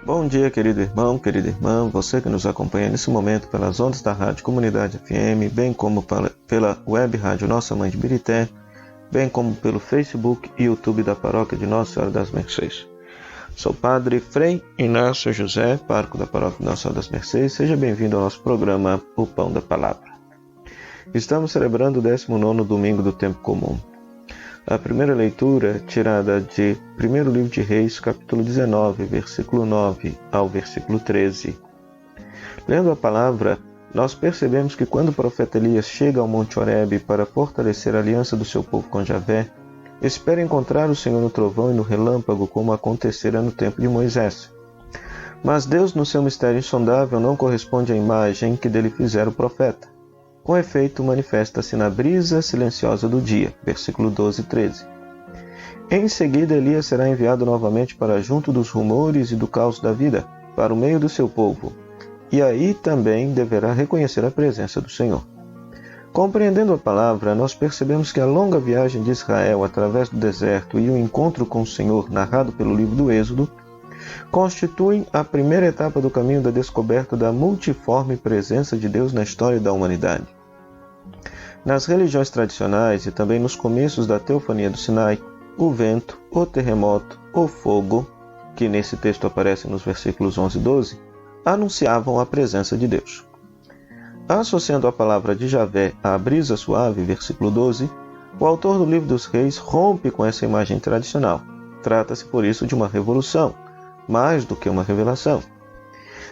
Bom dia, querido irmão, querida irmã, você que nos acompanha nesse momento pelas ondas da Rádio Comunidade FM, bem como pela web rádio Nossa Mãe de Birité, bem como pelo Facebook e YouTube da Paróquia de Nossa Senhora das Mercês. Sou Padre Frei Inácio José, pároco da Paróquia de Nossa Senhora das Mercês. Seja bem-vindo ao nosso programa O Pão da Palavra. Estamos celebrando o 19º domingo do Tempo Comum. A primeira leitura, tirada de 1º Livro de Reis, capítulo 19, versículo 9 ao versículo 13. Lendo a palavra, nós percebemos que quando o profeta Elias chega ao Monte Horebe para fortalecer a aliança do seu povo com Javé, espera encontrar o Senhor no trovão e no relâmpago, como acontecera no tempo de Moisés. Mas Deus, no seu mistério insondável, não corresponde à imagem que dele fizera o profeta. Com efeito, manifesta-se na brisa silenciosa do dia. Versículo 12 e 13. Em seguida, Elias será enviado novamente para junto dos rumores e do caos da vida, para o meio do seu povo. E aí também deverá reconhecer a presença do Senhor. Compreendendo a palavra, nós percebemos que a longa viagem de Israel através do deserto e o encontro com o Senhor, narrado pelo livro do Êxodo, constituem a primeira etapa do caminho da descoberta da multiforme presença de Deus na história da humanidade. Nas religiões tradicionais e também nos começos da teofania do Sinai, o vento, o terremoto, o fogo, que nesse texto aparece nos versículos 11 e 12, anunciavam a presença de Deus. Associando a palavra de Javé à brisa suave, versículo 12, o autor do Livro dos Reis rompe com essa imagem tradicional. Trata-se, por isso, de uma revolução, mais do que uma revelação.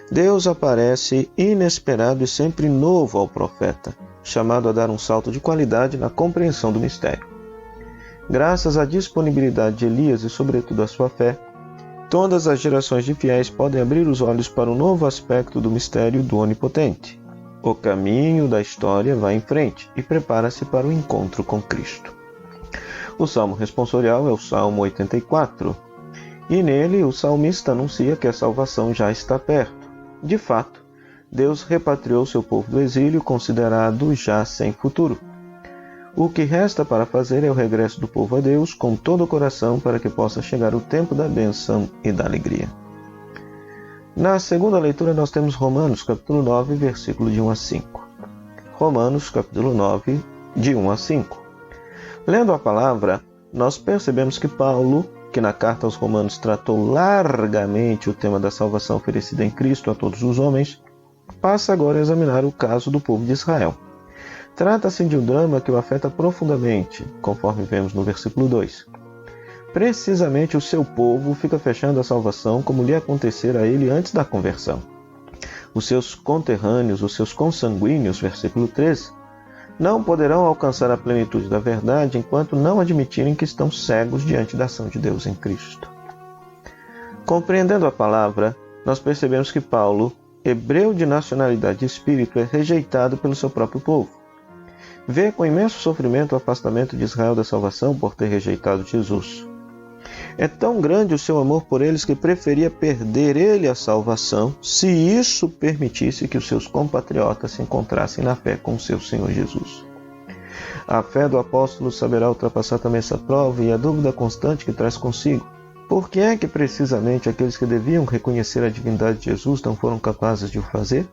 Deus aparece inesperado e sempre novo ao profeta, chamado a dar um salto de qualidade na compreensão do mistério. Graças à disponibilidade de Elias e, sobretudo, à sua fé, todas as gerações de fiéis podem abrir os olhos para um novo aspecto do mistério do Onipotente. O caminho da história vai em frente e prepara-se para o encontro com Cristo. O salmo responsorial é o Salmo 84, e nele o salmista anuncia que a salvação já está perto. De fato, Deus repatriou seu povo do exílio, considerado já sem futuro. O que resta para fazer é o regresso do povo a Deus com todo o coração para que possa chegar o tempo da bênção e da alegria. Na segunda leitura nós temos Romanos, capítulo 9, versículo de 1 a 5. Romanos, capítulo 9, de 1 a 5. Lendo a palavra, nós percebemos que Paulo, que na carta aos Romanos tratou largamente o tema da salvação oferecida em Cristo a todos os homens, passa agora a examinar o caso do povo de Israel. Trata-se de um drama que o afeta profundamente, conforme vemos no versículo 2. Precisamente o seu povo fica fechando a salvação como lhe acontecera a ele antes da conversão. Os seus conterrâneos, os seus consanguíneos, versículo 13, não poderão alcançar a plenitude da verdade enquanto não admitirem que estão cegos diante da ação de Deus em Cristo. Compreendendo a palavra, nós percebemos que Paulo, hebreu de nacionalidade e espírito, é rejeitado pelo seu próprio povo. Vê com imenso sofrimento o afastamento de Israel da salvação por ter rejeitado Jesus. É tão grande o seu amor por eles que preferia perder ele a salvação, se isso permitisse que os seus compatriotas se encontrassem na fé com o seu Senhor Jesus. A fé do apóstolo saberá ultrapassar também essa prova e a dúvida constante que traz consigo. Por que é que precisamente aqueles que deviam reconhecer a divindade de Jesus não foram capazes de o fazer?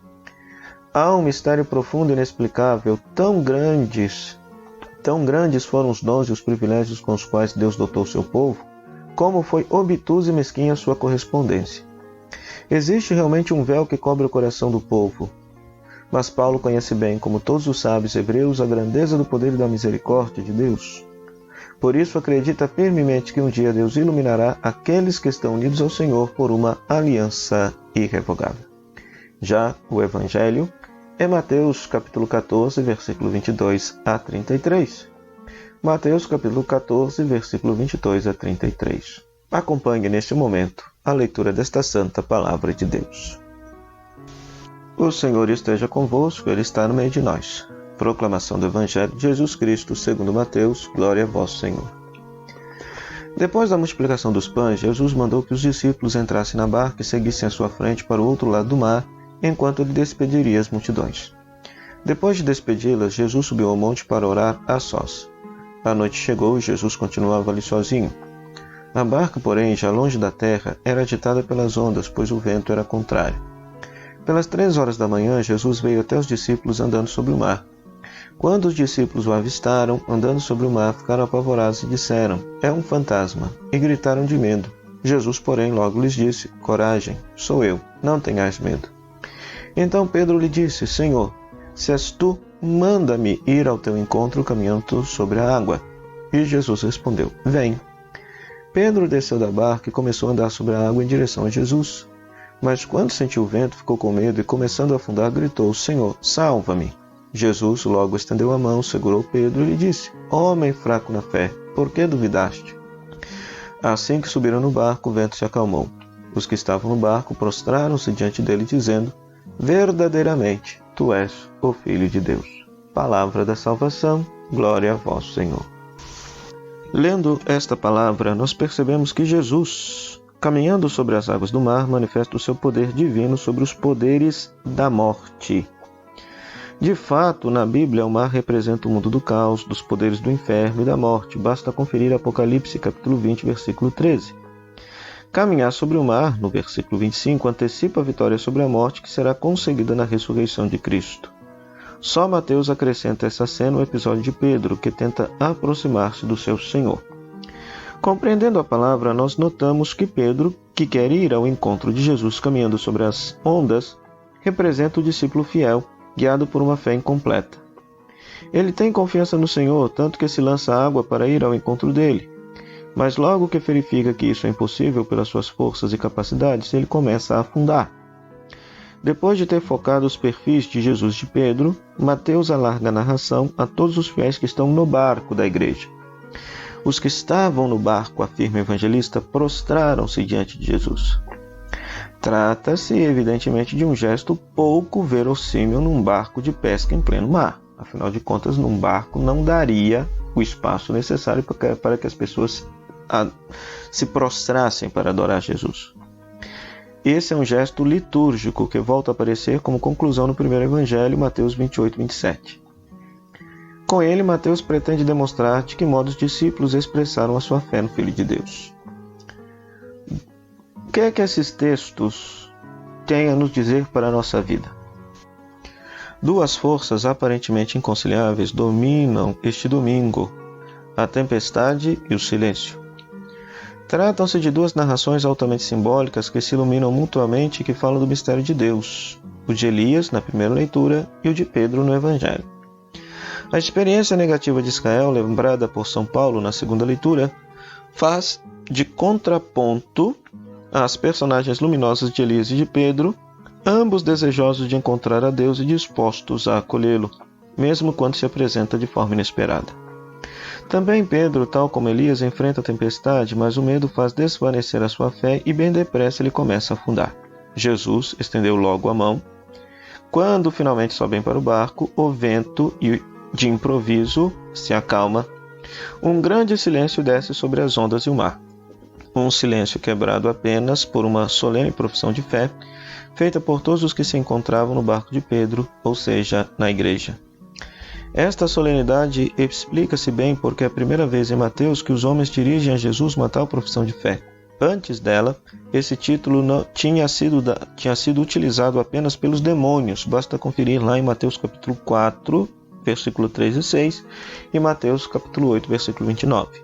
Há um mistério profundo e inexplicável, tão grandes foram os dons e os privilégios com os quais Deus dotou seu povo, como foi obtusa e mesquinha a sua correspondência. Existe realmente um véu que cobre o coração do povo, mas Paulo conhece bem, como todos os sábios hebreus, a grandeza do poder e da misericórdia de Deus. Por isso acredita firmemente que um dia Deus iluminará aqueles que estão unidos ao Senhor por uma aliança irrevogável. Já o Evangelho é Mateus capítulo 14, versículo 22 a 33. Mateus capítulo 14, versículo 22 a 33. Acompanhe neste momento a leitura desta santa palavra de Deus. O Senhor esteja convosco, Ele está no meio de nós. Proclamação do Evangelho de Jesus Cristo segundo Mateus. Glória a vós, Senhor. Depois da multiplicação dos pães, Jesus mandou que os discípulos entrassem na barca e seguissem à sua frente para o outro lado do mar, enquanto ele despediria as multidões. Depois de despedi-las, Jesus subiu ao monte para orar a sós. A noite chegou e Jesus continuava ali sozinho. A barca, porém, já longe da terra, era agitada pelas ondas, pois o vento era contrário. Pelas 3 horas da manhã, Jesus veio até os discípulos andando sobre o mar. Quando os discípulos o avistaram, andando sobre o mar, ficaram apavorados e disseram: "É um fantasma!" e gritaram de medo. Jesus, porém, logo lhes disse: "Coragem, sou eu, não tenhais medo." Então Pedro lhe disse: "Senhor, se és tu, manda-me ir ao teu encontro caminhando sobre a água." E Jesus respondeu: "Vem." Pedro desceu da barca e começou a andar sobre a água em direção a Jesus. Mas quando sentiu o vento, ficou com medo e, começando a afundar, gritou: "Senhor, salva-me!" Jesus logo estendeu a mão, segurou Pedro e lhe disse: "Homem fraco na fé, por que duvidaste?" Assim que subiram no barco, o vento se acalmou. Os que estavam no barco prostraram-se diante dele, dizendo: "Verdadeiramente, tu és o Filho de Deus." Palavra da salvação, glória a vós, Senhor. Lendo esta palavra, nós percebemos que Jesus, caminhando sobre as águas do mar, manifesta o seu poder divino sobre os poderes da morte. De fato, na Bíblia, o mar representa o mundo do caos, dos poderes do inferno e da morte. Basta conferir Apocalipse, capítulo 20, versículo 13. Caminhar sobre o mar, no versículo 25, antecipa a vitória sobre a morte que será conseguida na ressurreição de Cristo. Só Mateus acrescenta essa cena ao episódio de Pedro, que tenta aproximar-se do seu Senhor. Compreendendo a palavra, nós notamos que Pedro, que quer ir ao encontro de Jesus caminhando sobre as ondas, representa o discípulo fiel, guiado por uma fé incompleta. Ele tem confiança no Senhor, tanto que se lança à água para ir ao encontro dele. Mas logo que verifica que isso é impossível pelas suas forças e capacidades, ele começa a afundar. Depois de ter focado os perfis de Jesus e de Pedro, Mateus alarga a narração a todos os fiéis que estão no barco da igreja. Os que estavam no barco, afirma o evangelista, prostraram-se diante de Jesus. Trata-se, evidentemente, de um gesto pouco verossímil num barco de pesca em pleno mar. Afinal de contas, num barco não daria o espaço necessário para que as pessoas se prostrassem para adorar Jesus. Esse é um gesto litúrgico que volta a aparecer como conclusão no primeiro evangelho, Mateus 28, 27. Com ele, Mateus pretende demonstrar de que modo os discípulos expressaram a sua fé no Filho de Deus. O que é que esses textos têm a nos dizer para a nossa vida? Duas forças aparentemente inconciliáveis dominam este domingo: a tempestade e o silêncio. Tratam-se de duas narrações altamente simbólicas que se iluminam mutuamente e que falam do mistério de Deus, o de Elias na primeira leitura e o de Pedro no Evangelho. A experiência negativa de Israel, lembrada por São Paulo na segunda leitura, faz de contraponto às personagens luminosas de Elias e de Pedro, ambos desejosos de encontrar a Deus e dispostos a acolhê-lo, mesmo quando se apresenta de forma inesperada. Também Pedro, tal como Elias, enfrenta a tempestade, mas o medo faz desvanecer a sua fé e bem depressa ele começa a afundar. Jesus estendeu logo a mão. Quando finalmente sobem para o barco, o vento, de improviso, se acalma. Um grande silêncio desce sobre as ondas e o mar. Um silêncio quebrado apenas por uma solene profissão de fé, feita por todos os que se encontravam no barco de Pedro, ou seja, na igreja. Esta solenidade explica-se bem porque é a primeira vez em Mateus que os homens dirigem a Jesus uma tal profissão de fé. Antes dela, esse título não tinha sido utilizado apenas pelos demônios. Basta conferir lá em Mateus capítulo 4, versículo 3 e 6, e Mateus capítulo 8, versículo 29.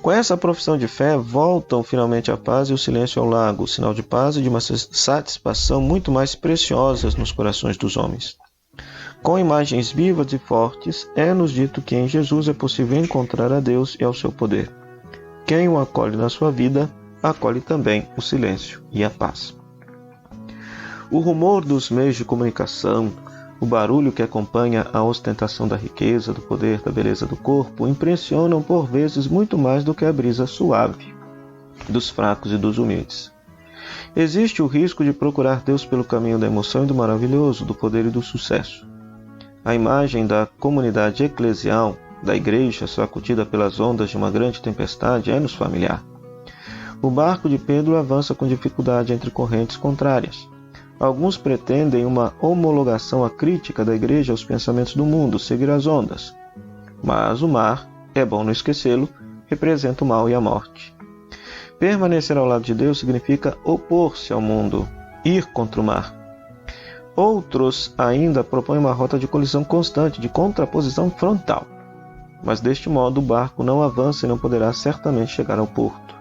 Com essa profissão de fé, voltam finalmente a paz e o silêncio ao lago, sinal de paz e de uma satisfação muito mais preciosas nos corações dos homens. Com imagens vivas e fortes, é-nos dito que em Jesus é possível encontrar a Deus e ao seu poder. Quem o acolhe na sua vida, acolhe também o silêncio e a paz. O rumor dos meios de comunicação, o barulho que acompanha a ostentação da riqueza, do poder, da beleza do corpo, impressionam por vezes muito mais do que a brisa suave dos fracos e dos humildes. Existe o risco de procurar Deus pelo caminho da emoção e do maravilhoso, do poder e do sucesso. A imagem da comunidade eclesial, da igreja sacudida pelas ondas de uma grande tempestade, é-nos familiar. O barco de Pedro avança com dificuldade entre correntes contrárias. Alguns pretendem uma homologação acrítica da igreja aos pensamentos do mundo, seguir as ondas. Mas o mar, é bom não esquecê-lo, representa o mal e a morte. Permanecer ao lado de Deus significa opor-se ao mundo, ir contra o mar. Outros ainda propõem uma rota de colisão constante, de contraposição frontal. Mas deste modo o barco não avança e não poderá certamente chegar ao porto.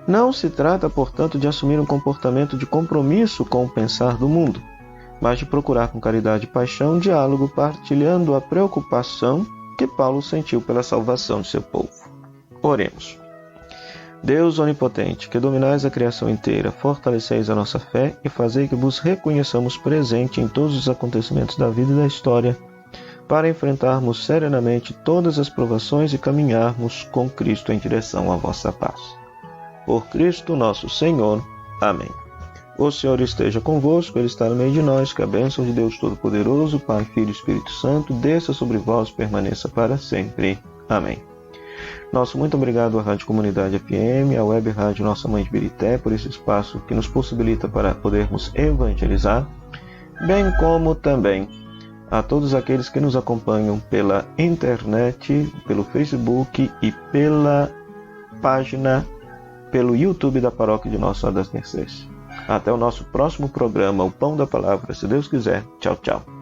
Não se trata, portanto, de assumir um comportamento de compromisso com o pensar do mundo, mas de procurar com caridade e paixão um diálogo partilhando a preocupação que Paulo sentiu pela salvação de seu povo. Oremos. Deus onipotente, que dominais a criação inteira, fortaleceis a nossa fé e fazei que vos reconheçamos presente em todos os acontecimentos da vida e da história, para enfrentarmos serenamente todas as provações e caminharmos com Cristo em direção à vossa paz. Por Cristo nosso Senhor. Amém. O Senhor esteja convosco, Ele está no meio de nós, que a bênção de Deus Todo-Poderoso, Pai, Filho e Espírito Santo, desça sobre vós e permaneça para sempre. Amém. Nosso muito obrigado à Rádio Comunidade FM, à Web Rádio Nossa Mãe de Birité, por esse espaço que nos possibilita para podermos evangelizar, bem como também a todos aqueles que nos acompanham pela internet, pelo Facebook e pela página, pelo YouTube da Paróquia de Nossa Senhora das Mercês. Até o nosso próximo programa, o Pão da Palavra, se Deus quiser. Tchau, tchau.